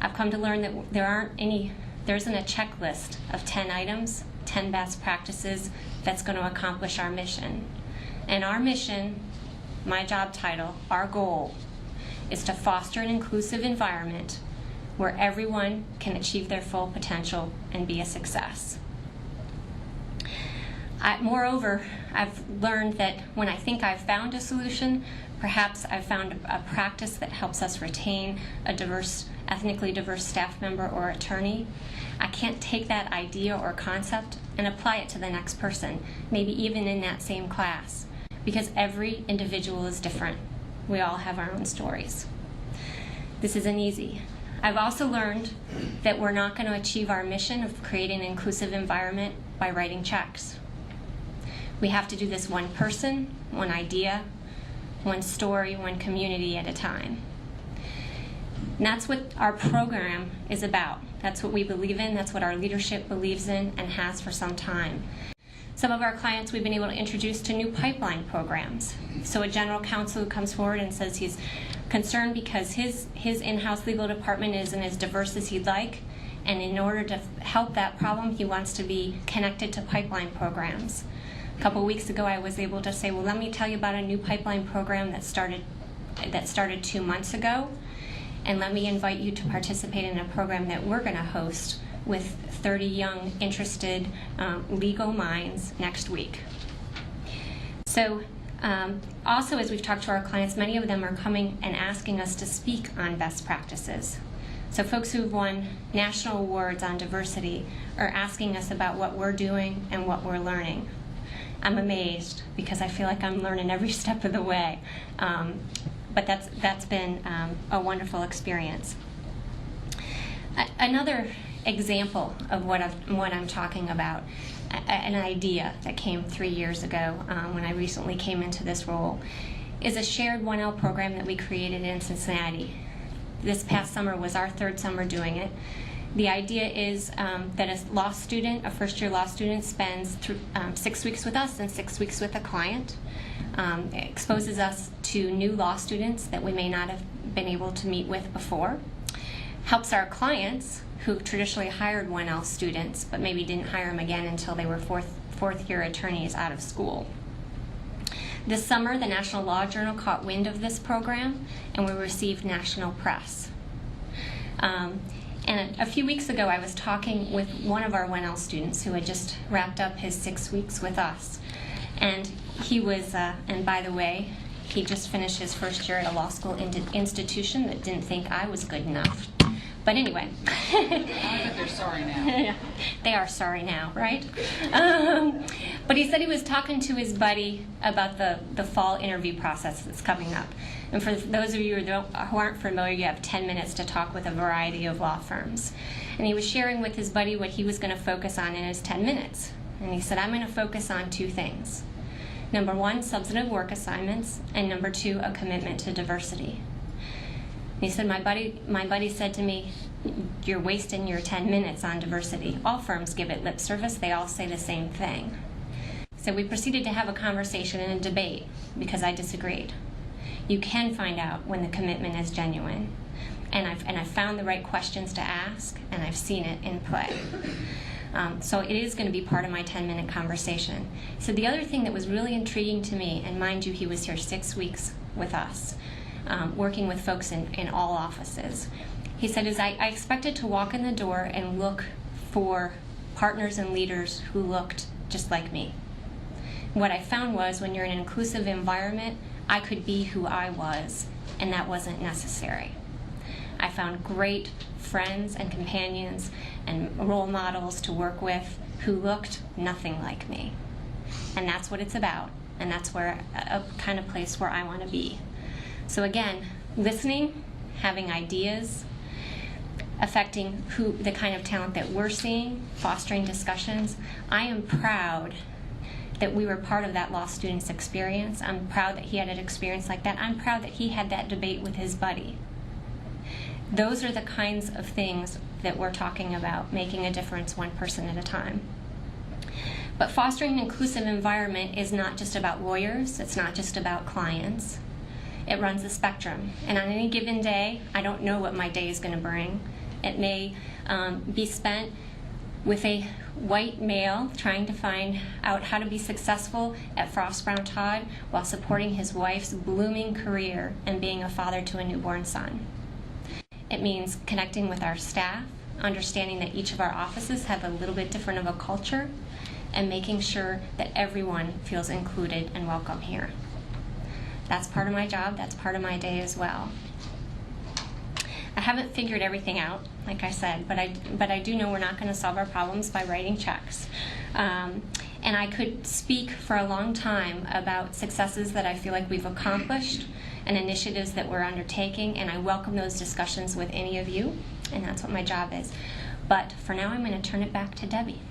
I've come to learn that there isn't a checklist of 10 items, 10 best practices that's going to accomplish our mission. And our mission, my job title, our goal, is to foster an inclusive environment where everyone can achieve their full potential and be a success. Moreover, I've learned that when I think I've found a solution, perhaps I've found a practice that helps us retain a ethnically diverse staff member or attorney, I can't take that idea or concept and apply it to the next person, maybe even in that same class, because every individual is different. We all have our own stories. This isn't easy. I've also learned that we're not going to achieve our mission of creating an inclusive environment by writing checks. We have to do this one person, one idea, one story, one community at a time. And that's what our program is about. That's what we believe in, that's what our leadership believes in and has for some time. Some of our clients we've been able to introduce to new pipeline programs. So a general counsel who comes forward and says he's concerned because his in-house legal department isn't as diverse as he'd like, and in order to help that problem, he wants to be connected to pipeline programs. A couple weeks ago, I was able to say, well, let me tell you about a new pipeline program that started 2 months ago, and let me invite you to participate in a program that we're going to host with 30 young, interested legal minds next week. So also, as we've talked to our clients, many of them are coming and asking us to speak on best practices. So folks who've won national awards on diversity are asking us about what we're doing and what we're learning. I'm amazed because I feel like I'm learning every step of the way. But that's been a wonderful experience. Another example of what I'm talking about, an idea that came 3 years ago when I recently came into this role, is a shared 1L program that we created in Cincinnati. This past summer was our third summer doing it. The idea is that a first-year law student spends 6 weeks with us and 6 weeks with a client. It exposes us to new law students that we may not have been able to meet with before. Helps our clients who traditionally hired 1L students but maybe didn't hire them again until they were fourth-year attorneys out of school. This summer, the National Law Journal caught wind of this program, and we received national press. And a few weeks ago, I was talking with one of our 1L students who had just wrapped up his 6 weeks with us. And he was, and by the way, he just finished his first year at a law school institution that didn't think I was good enough. But anyway. I think they're sorry now. Yeah, they are sorry now, right? But he said he was talking to his buddy about the fall interview process that's coming up. And for those of you who aren't familiar, you have 10 minutes to talk with a variety of law firms. And he was sharing with his buddy what he was going to focus on in his 10 minutes. And he said, I'm going to focus on 2 things. Number 1, substantive work assignments, and number 2, a commitment to diversity. And he said, my buddy said to me, you're wasting your 10 minutes on diversity. All firms give it lip service. They all say the same thing. So we proceeded to have a conversation and a debate because I disagreed. You can find out when the commitment is genuine. And I've found the right questions to ask, and I've seen it in play. So it is going to be part of my 10-minute conversation. So the other thing that was really intriguing to me, and mind you, he was here 6 weeks with us, working with folks in all offices. He said, I expected to walk in the door and look for partners and leaders who looked just like me. What I found was when you're in an inclusive environment, I could be who I was, and that wasn't necessary. I found great friends and companions and role models to work with who looked nothing like me. And that's what it's about, and that's where a kind of place where I want to be. So again, listening, having ideas, affecting the kind of talent that we're seeing, fostering discussions. I am proud that we were part of that law student's experience. I'm proud that he had an experience like that. I'm proud that he had that debate with his buddy. Those are the kinds of things that we're talking about, making a difference one person at a time. But fostering an inclusive environment is not just about lawyers, it's not just about clients. It runs a spectrum. And on any given day, I don't know what my day is going to bring. It may be spent with a white male trying to find out how to be successful at Frost Brown Todd while supporting his wife's blooming career and being a father to a newborn son. It means connecting with our staff, understanding that each of our offices have a little bit different of a culture, and making sure that everyone feels included and welcome here. That's part of my job, that's part of my day as well. I haven't figured everything out, like I said, but I do know we're not going to solve our problems by writing checks. And I could speak for a long time about successes that I feel like we've accomplished and initiatives that we're undertaking, and I welcome those discussions with any of you, and that's what my job is. But for now, I'm going to turn it back to Debbie.